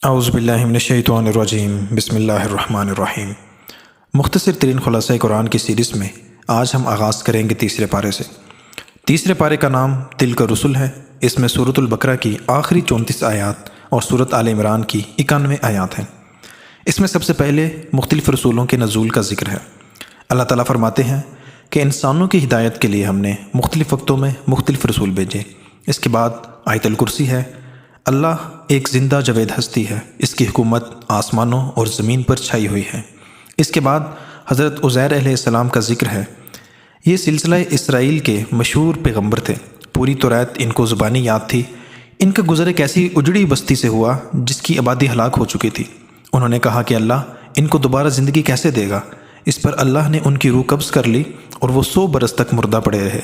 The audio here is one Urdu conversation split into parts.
اعوذ باللہ من الشیطان الرجیم بسم اللہ الرحمن الرحیم۔ مختصر ترین خلاصہ قرآن کی سیریز میں آج ہم آغاز کریں گے تیسرے پارے سے۔ تیسرے پارے کا نام تلک الرسل ہے۔ اس میں سورۃ البقرہ کی آخری 34 آیات اور سورۃ آل عمران کی 91 آیات ہیں۔ اس میں سب سے پہلے مختلف رسولوں کے نزول کا ذکر ہے۔ اللہ تعالیٰ فرماتے ہیں کہ انسانوں کی ہدایت کے لیے ہم نے مختلف وقتوں میں مختلف رسول بھیجے۔ اس کے بعد آیت الکرسی ہے۔ اللہ ایک زندہ جاوید ہستی ہے، اس کی حکومت آسمانوں اور زمین پر چھائی ہوئی ہے۔ اس کے بعد حضرت عزیر علیہ السلام کا ذکر ہے۔ یہ سلسلہ اسرائیل کے مشہور پیغمبر تھے، پوری توریت ان کو زبانی یاد تھی۔ ان کا گزر ایک ایسی اجڑی بستی سے ہوا جس کی آبادی ہلاک ہو چکی تھی۔ انہوں نے کہا کہ اللہ ان کو دوبارہ زندگی کیسے دے گا؟ اس پر اللہ نے ان کی روح قبض کر لی اور وہ 100 برس تک مردہ پڑے رہے۔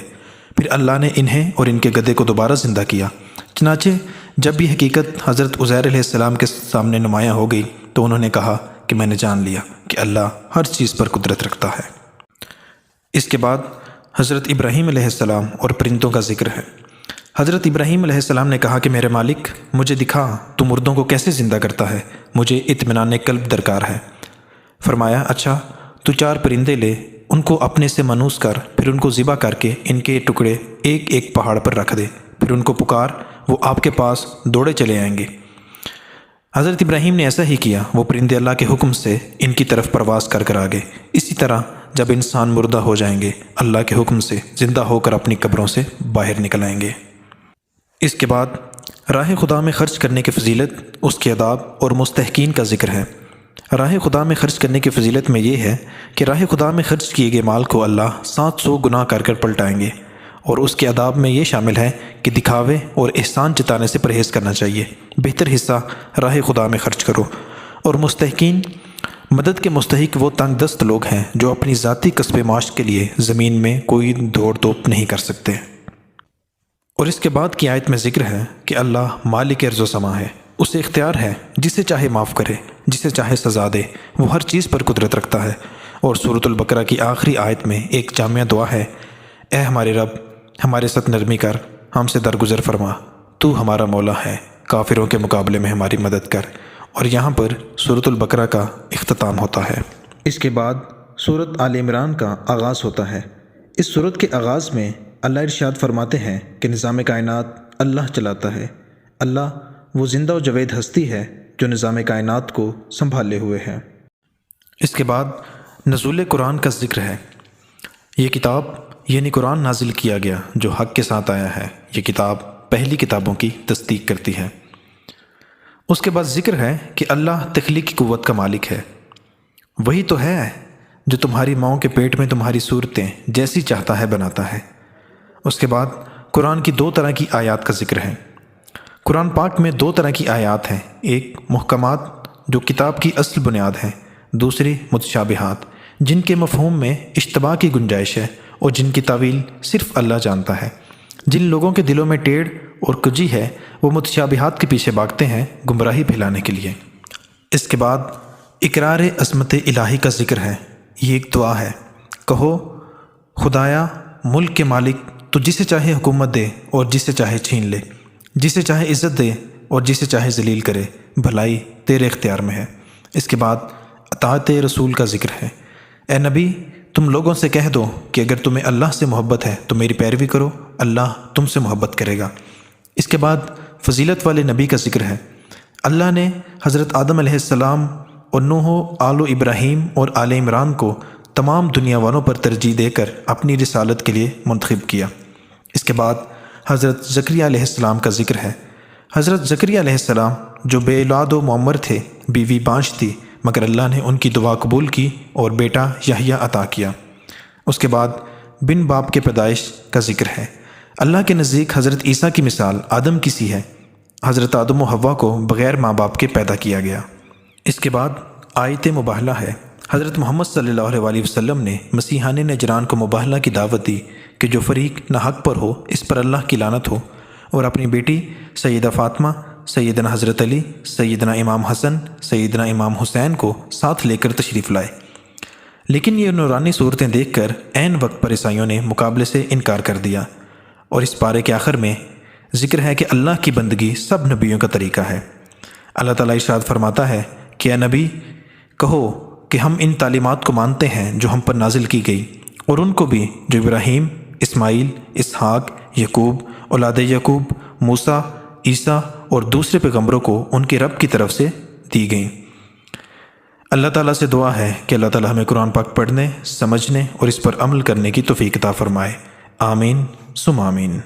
پھر اللہ نے انہیں اور ان کے گدھے کو دوبارہ زندہ کیا۔ چنانچہ جب یہ حقیقت حضرت عزیر علیہ السلام کے سامنے نمایاں ہو گئی تو انہوں نے کہا کہ میں نے جان لیا کہ اللہ ہر چیز پر قدرت رکھتا ہے۔ اس کے بعد حضرت ابراہیم علیہ السلام اور پرندوں کا ذکر ہے۔ حضرت ابراہیم علیہ السلام نے کہا کہ میرے مالک، مجھے دکھا تو مردوں کو کیسے زندہ کرتا ہے، مجھے اطمینان قلب درکار ہے۔ فرمایا اچھا تو 4 پرندے لے، ان کو اپنے سے منوس کر، پھر ان کو ذبح کر کے ان کے ٹکڑے ایک ایک پہاڑ پر رکھ دے، پھر ان کو پکار، وہ آپ کے پاس دوڑے چلے آئیں گے۔ حضرت ابراہیم نے ایسا ہی کیا، وہ پرندے اللہ کے حکم سے ان کی طرف پرواز کر آگے۔ اسی طرح جب انسان مردہ ہو جائیں گے، اللہ کے حکم سے زندہ ہو کر اپنی قبروں سے باہر نکل آئیں گے۔ اس کے بعد راہ خدا میں خرچ کرنے کی فضیلت، اس کے آداب اور مستحقین کا ذکر ہے۔ راہ خدا میں خرچ کرنے کی فضیلت میں یہ ہے کہ راہ خدا میں خرچ کیے گئے مال کو اللہ 700 گنا کر پلٹائیں گے، اور اس کے آداب میں یہ شامل ہے کہ دکھاوے اور احسان جتانے سے پرہیز کرنا چاہیے۔ بہتر حصہ راہ خدا میں خرچ کرو۔ اور مستحقین، مدد کے مستحق وہ تنگ دست لوگ ہیں جو اپنی ذاتی کسب معاش کے لیے زمین میں کوئی دوڑ دھوپ نہیں کر سکتے۔ اور اس کے بعد کی آیت میں ذکر ہے کہ اللہ مالک ارض و سما ہے، اسے اختیار ہے، جسے چاہے معاف کرے، جسے چاہے سزا دے، وہ ہر چیز پر قدرت رکھتا ہے۔ اور سورۃ البقرہ کی آخری آیت میں ایک جامع دعا ہے، اے ہمارے رب، ہمارے ساتھ نرمی کر، ہم سے درگزر فرما، تو ہمارا مولا ہے، کافروں کے مقابلے میں ہماری مدد کر۔ اور یہاں پر سورۃ البقرہ کا اختتام ہوتا ہے۔ اس کے بعد سورۃ آل عمران کا آغاز ہوتا ہے۔ اس سورت کے آغاز میں اللہ ارشاد فرماتے ہیں کہ نظام کائنات اللہ چلاتا ہے۔ اللہ وہ زندہ و جاوید ہستی ہے جو نظام کائنات کو سنبھالے ہوئے ہے۔ اس کے بعد نزول قرآن کا ذکر ہے۔ یہ کتاب یعنی قرآن نازل کیا گیا جو حق کے ساتھ آیا ہے۔ یہ کتاب پہلی کتابوں کی تصدیق کرتی ہے۔ اس کے بعد ذکر ہے کہ اللہ تخلیقی قوت کا مالک ہے۔ وہی تو ہے جو تمہاری ماؤں کے پیٹ میں تمہاری صورتیں جیسی چاہتا ہے بناتا ہے۔ اس کے بعد قرآن کی 2 طرح کی آیات کا ذکر ہے۔ قرآن پاک میں 2 طرح کی آیات ہیں، ایک محکمات جو کتاب کی اصل بنیاد ہیں، دوسری متشابہات جن کے مفہوم میں اشتباہ کی گنجائش ہے اور جن کی تعویل صرف اللہ جانتا ہے۔ جن لوگوں کے دلوں میں ٹیڑھ اور کجی ہے وہ متشابہات کے پیچھے بھاگتے ہیں گمراہی پھیلانے کے لیے۔ اس کے بعد اقرار عظمت الہی کا ذکر ہے۔ یہ ایک دعا ہے، کہو خدایا ملک کے مالک، تو جسے چاہے حکومت دے اور جسے چاہے چھین لے، جسے چاہے عزت دے اور جسے چاہے ذلیل کرے، بھلائی تیرے اختیار میں ہے۔ اس کے بعد اطاعت رسول کا ذکر ہے۔ اے نبی، تم لوگوں سے کہہ دو کہ اگر تمہیں اللہ سے محبت ہے تو میری پیروی کرو، اللہ تم سے محبت کرے گا۔ اس کے بعد فضیلت والے نبی کا ذکر ہے۔ اللہ نے حضرت آدم علیہ السلام اور نوح، آل ابراہیم اور آل عمران کو تمام دنیا والوں پر ترجیح دے کر اپنی رسالت کے لیے منتخب کیا۔ اس کے بعد حضرت زکریا علیہ السلام کا ذکر ہے۔ حضرت زکریا علیہ السلام جو بے اولاد و معمر تھے، بیوی بانج تھی، مگر اللہ نے ان کی دعا قبول کی اور بیٹا یحییٰ عطا کیا۔ اس کے بعد بن باپ کے پیدائش کا ذکر ہے۔ اللہ کے نزدیک حضرت عیسیٰ کی مثال آدم کی سی ہے۔ حضرت آدم و حوا کو بغیر ماں باپ کے پیدا کیا گیا۔ اس کے بعد آیت مباہلہ ہے۔ حضرت محمد صلی اللہ علیہ وسلم نے مسیحان نجران کو مباہلہ کی دعوت دی کہ جو فریق ناحق پر ہو اس پر اللہ کی لعنت ہو، اور اپنی بیٹی سیدہ فاطمہ، سیدنا حضرت علی، سیدنا امام حسن، سیدنا امام حسین کو ساتھ لے کر تشریف لائے۔ لیکن یہ نورانی صورتیں دیکھ کر عین وقت پر عیسائیوں نے مقابلے سے انکار کر دیا۔ اور اس پارے کے آخر میں ذکر ہے کہ اللہ کی بندگی سب نبیوں کا طریقہ ہے۔ اللہ تعالیٰ ارشاد فرماتا ہے کہ اے نبی کہو کہ ہم ان تعلیمات کو مانتے ہیں جو ہم پر نازل کی گئی، اور ان کو بھی جو ابراہیم، اسماعیل، اسحاق، یعقوب، اولاد یعقوب، موسیٰ، عیسیٰ اور دوسرے پیغمبروں کو ان کے رب کی طرف سے دی گئیں۔ اللہ تعالیٰ سے دعا ہے کہ اللہ تعالیٰ ہمیں قرآن پاک پڑھنے، سمجھنے اور اس پر عمل کرنے کی توفیق عطا فرمائے۔ آمین ثم آمین۔